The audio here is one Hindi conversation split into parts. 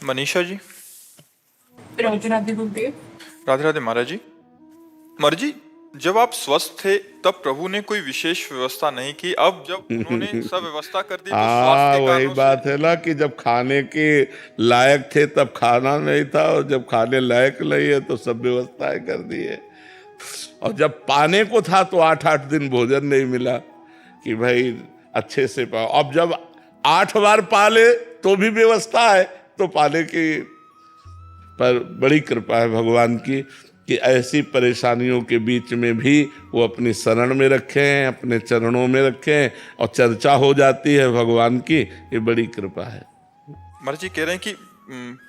मनीषा जी। राधे राधे गुरुदेव। राधे राधे महाराज जी। महाराज जी, जब आप स्वस्थ थे तब प्रभु ने कोई विशेष व्यवस्था नहीं की। अब जब उन्होंने सब व्यवस्था कर दी तो स्वास्थ्य हाँ, के वही कारणों बात से। है ना कि जब खाने के लायक थे तब खाना नहीं था, और जब खाने लायक नहीं है तो सब व्यवस्थाएं कर दी है। और जब पाने को था तो 8-8 दिन भोजन नहीं मिला कि भाई अच्छे से पाओ। अब जब 8 बार पाले तो भी व्यवस्था है, तो पाने की पर बड़ी कृपा है भगवान की कि ऐसी परेशानियों के बीच में भी वो अपनी शरण में रखें, अपने चरणों में रखें और चर्चा हो जाती है भगवान की। ये बड़ी कृपा है। महाराज जी कह रहे हैं कि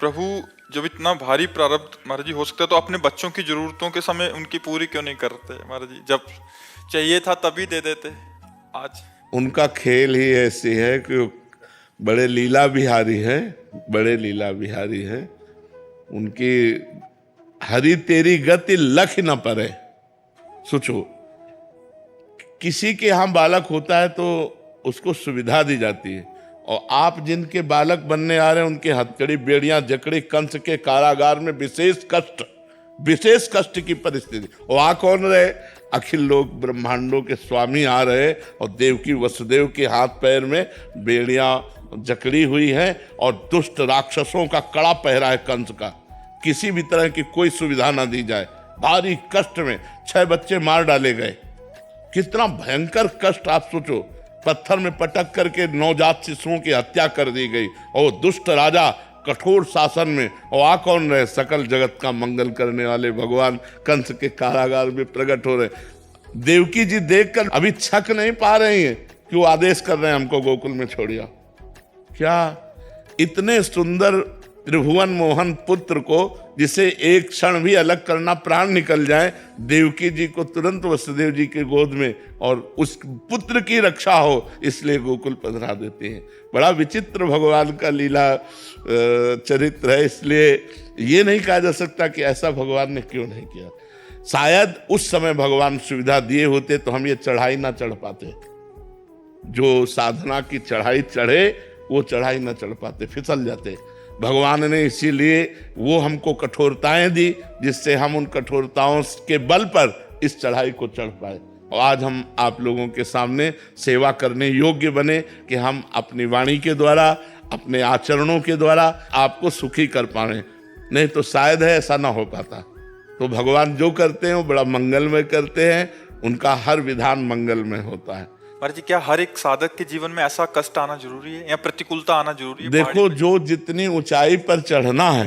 प्रभु जब इतना भारी प्रारब्ध महाराज जी हो सकता है तो अपने बच्चों की जरूरतों के समय उनकी पूरी क्यों नहीं करते महाराज जी? जब चाहिए था तभी दे देते। आज उनका खेल ही ऐसी है कि वो बड़े लीला बिहारी है, बड़े लीला बिहारी है। उनकी हरि तेरी गति लख न परे। सोचो, किसी के यहाँ बालक होता है तो उसको सुविधा दी जाती है, और आप जिनके बालक बनने आ रहे हैं उनके हथकड़ी, बेड़ियां, जकड़ी, कंस के कारागार में विशेष कष्ट की परिस्थिति। और आ कौन रहे? अखिल लोक ब्रह्मांडों के स्वामी आ रहे, और देवकी वसुदेव के हाथ पैर में बेड़ियां जकड़ी हुई हैं, और दुष्ट राक्षसों का कड़ा पहरा है कंस का। किसी भी तरह की कोई सुविधा ना दी जाए। भारी कष्ट में 6 बच्चे मार डाले गए। कितना भयंकर कष्ट आप सोचो। पत्थर में पटक करके नवजात शिशुओं की हत्या कर दी गई, और दुष्ट राजा कठोर शासन में। और आ कौन रहे? सकल जगत का मंगल करने वाले भगवान कंस के कारागार में प्रकट हो रहे। देवकी जी देखकर अभी छक नहीं पा रही हैं कि वो आदेश कर रहे हैं हमको गोकुल में छोड़िया। क्या इतने सुंदर त्रिभुवन मोहन पुत्र को, जिसे एक क्षण भी अलग करना प्राण निकल जाए, देवकी जी को तुरंत वसुदेव जी के गोद में, और उस पुत्र की रक्षा हो इसलिए गोकुल पधरा देते हैं। बड़ा विचित्र भगवान का लीला चरित्र है। इसलिए ये नहीं कहा जा सकता कि ऐसा भगवान ने क्यों नहीं किया। शायद उस समय भगवान सुविधा दिए होते तो हम ये चढ़ाई ना चढ़ पाते। जो साधना की चढ़ाई चढ़े वो चढ़ाई ना चढ़ पाते, फिसल जाते। भगवान ने इसीलिए वो हमको कठोरताएं दी, जिससे हम उन कठोरताओं के बल पर इस चढ़ाई को चढ़ पाए, और आज हम आप लोगों के सामने सेवा करने योग्य बने कि हम अपनी वाणी के द्वारा, अपने आचरणों के द्वारा आपको सुखी कर पाए। नहीं तो शायद है ऐसा ना हो पाता। तो भगवान जो करते हैं वो बड़ा मंगलमय करते हैं, उनका हर विधान मंगलमय होता है। महाराज जी, क्या हर एक साधक के जीवन में ऐसा कष्ट आना जरूरी है या प्रतिकूलता आना जरूरी है? देखो, जो जितनी ऊंचाई पर चढ़ना है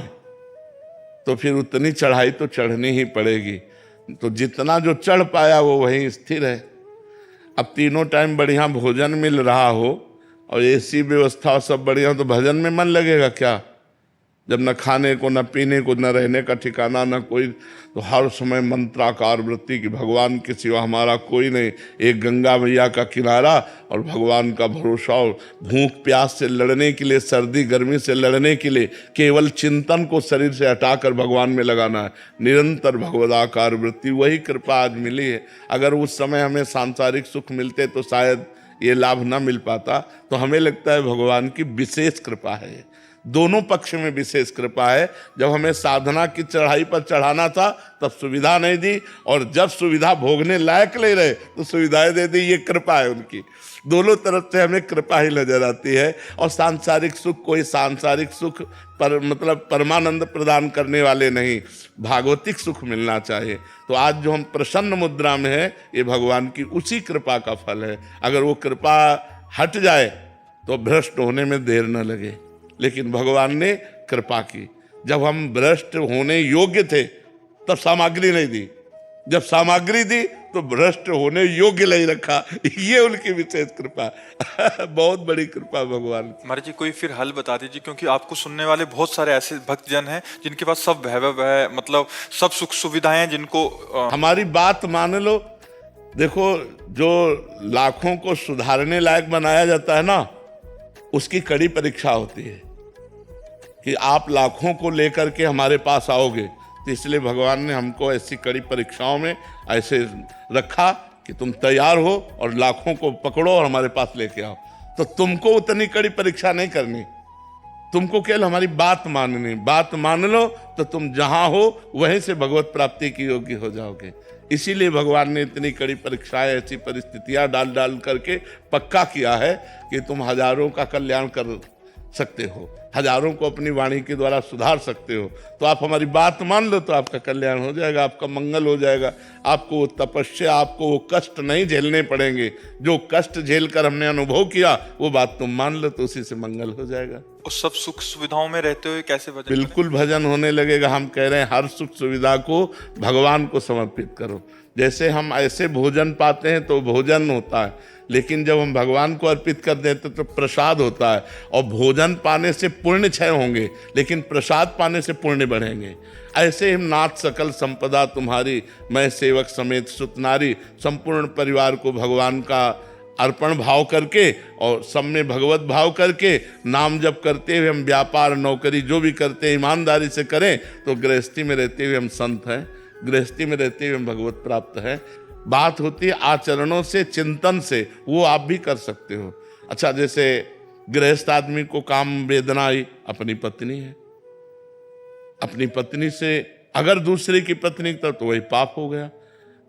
तो फिर उतनी चढ़ाई तो चढ़नी ही पड़ेगी। तो जितना जो चढ़ पाया वो वहीं स्थिर है। अब तीनों टाइम बढ़िया भोजन मिल रहा हो और ऐसी व्यवस्था सब बढ़िया, तो भजन में मन लगेगा क्या? जब न खाने को, न पीने को, न रहने का ठिकाना, न कोई, तो हर समय मंत्राकार वृत्ति की भगवान के सिवा हमारा कोई नहीं। एक गंगा मैया का किनारा और भगवान का भरोसा, और भूख प्यास से लड़ने के लिए, सर्दी गर्मी से लड़ने के लिए केवल चिंतन को शरीर से हटाकर भगवान में लगाना है। निरंतर भगवदाकार वृत्ति, वही कृपा आज मिली है। अगर उस समय हमें सांसारिक सुख मिलते तो शायद ये लाभ न मिल पाता। तो हमें लगता है भगवान की विशेष कृपा है। दोनों पक्ष में विशेष कृपा है। जब हमें साधना की चढ़ाई पर चढ़ाना था तब सुविधा नहीं दी, और जब सुविधा भोगने लायक ले रहे तो सुविधाएं दे दी। ये कृपा है उनकी। दोनों तरफ से हमें कृपा ही नजर आती है। और सांसारिक सुख, कोई सांसारिक सुख पर मतलब परमानंद प्रदान करने वाले नहीं, भागवतिक सुख मिलना चाहिए। तो आज जो हम प्रसन्न मुद्रा में है, ये भगवान की उसी कृपा का फल है। अगर वो कृपा हट जाए तो भ्रष्ट होने में देर न लगे। लेकिन भगवान ने कृपा की। जब हम भ्रष्ट होने योग्य थे तब सामग्री नहीं दी, जब सामग्री दी तो भ्रष्ट होने योग्य नहीं रखा। ये उनकी विशेष कृपा बहुत बड़ी कृपा भगवान की। महाराज जी, कोई फिर हल बता दीजिए, क्योंकि आपको सुनने वाले बहुत सारे ऐसे भक्तजन हैं जिनके पास सब वैभव है, मतलब सब सुख सुविधाएं हैं, जिनको हमारी बात मान लो। देखो, जो लाखों को सुधारने लायक बनाया जाता है ना, उसकी कड़ी परीक्षा होती है कि आप लाखों को लेकर के हमारे पास आओगे। तो इसलिए भगवान ने हमको ऐसी कड़ी परीक्षाओं में ऐसे रखा कि तुम तैयार हो और लाखों को पकड़ो और हमारे पास लेके आओ। तो तुमको उतनी कड़ी परीक्षा नहीं करनी, तुमको केवल हमारी बात माननी, बात मान लो तो तुम जहां हो वहीं से भगवत प्राप्ति की योग्य हो जाओगे। इसीलिए भगवान ने इतनी कड़ी परीक्षाएं, ऐसी परिस्थितियां डाल डाल करके पक्का किया है कि तुम हजारों का कल्याण कर सकते हो, हजारों को अपनी वाणी के द्वारा सुधार सकते हो। तो आप हमारी बात मान लो तो आपका कल्याण हो जाएगा, आपका मंगल हो जाएगा। आपको वो तपस्या, आपको वो कष्ट नहीं झेलने पड़ेंगे। जो कष्ट झेल कर हमने अनुभव किया वो बात तुम मान लो तो उसी से मंगल हो जाएगा। उस सब सुख सुविधाओं में रहते हुए कैसे भजन करें? बिल्कुल भजन होने लगेगा। हम कह रहे हैं हर सुख सुविधा को भगवान को समर्पित करो। जैसे हम ऐसे भोजन पाते हैं तो भोजन होता है, लेकिन जब हम भगवान को अर्पित कर देते तो प्रसाद होता है। और भोजन पाने से पुण्य क्षय होंगे, लेकिन प्रसाद पाने से पुण्य बढ़ेंगे। ऐसे हम नाथ सकल संपदा तुम्हारी, मैं सेवक समेत सुत नारी, संपूर्ण परिवार को भगवान का अर्पण भाव करके और सब में भगवत भाव करके नाम जप करते हुए हम व्यापार नौकरी जो भी करते हैं ईमानदारी से करें तो गृहस्थी में रहते हुए हम संत हैं, गृहस्थी में रहते हुए हम भगवत प्राप्त हैं। बात होती है आचरणों से, चिंतन से, वो आप भी कर सकते हो। अच्छा, जैसे गृहस्थ आदमी को काम वेदना आई, अपनी पत्नी है, अपनी पत्नी से अगर दूसरे की पत्नी तो वही पाप हो गया।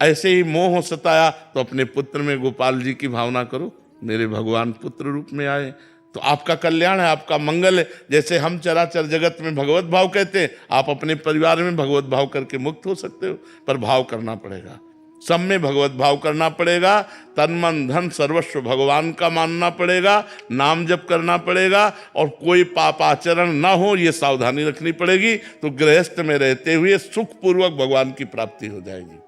ऐसे ही मोह सताया तो अपने पुत्र में गोपाल जी की भावना करो, मेरे भगवान पुत्र रूप में आए, तो आपका कल्याण है, आपका मंगल है। जैसे हम चराचर जगत में भगवत भाव कहते हैं, आप अपने परिवार में भगवत भाव करके मुक्त हो सकते हो। पर भाव करना पड़ेगा, सब में भगवत भाव करना पड़ेगा। तन मन धन सर्वस्व भगवान का मानना पड़ेगा, नाम जप करना पड़ेगा और कोई पाप आचरण ना हो ये सावधानी रखनी पड़ेगी। तो गृहस्थ में रहते हुए सुखपूर्वक भगवान की प्राप्ति हो जाएगी।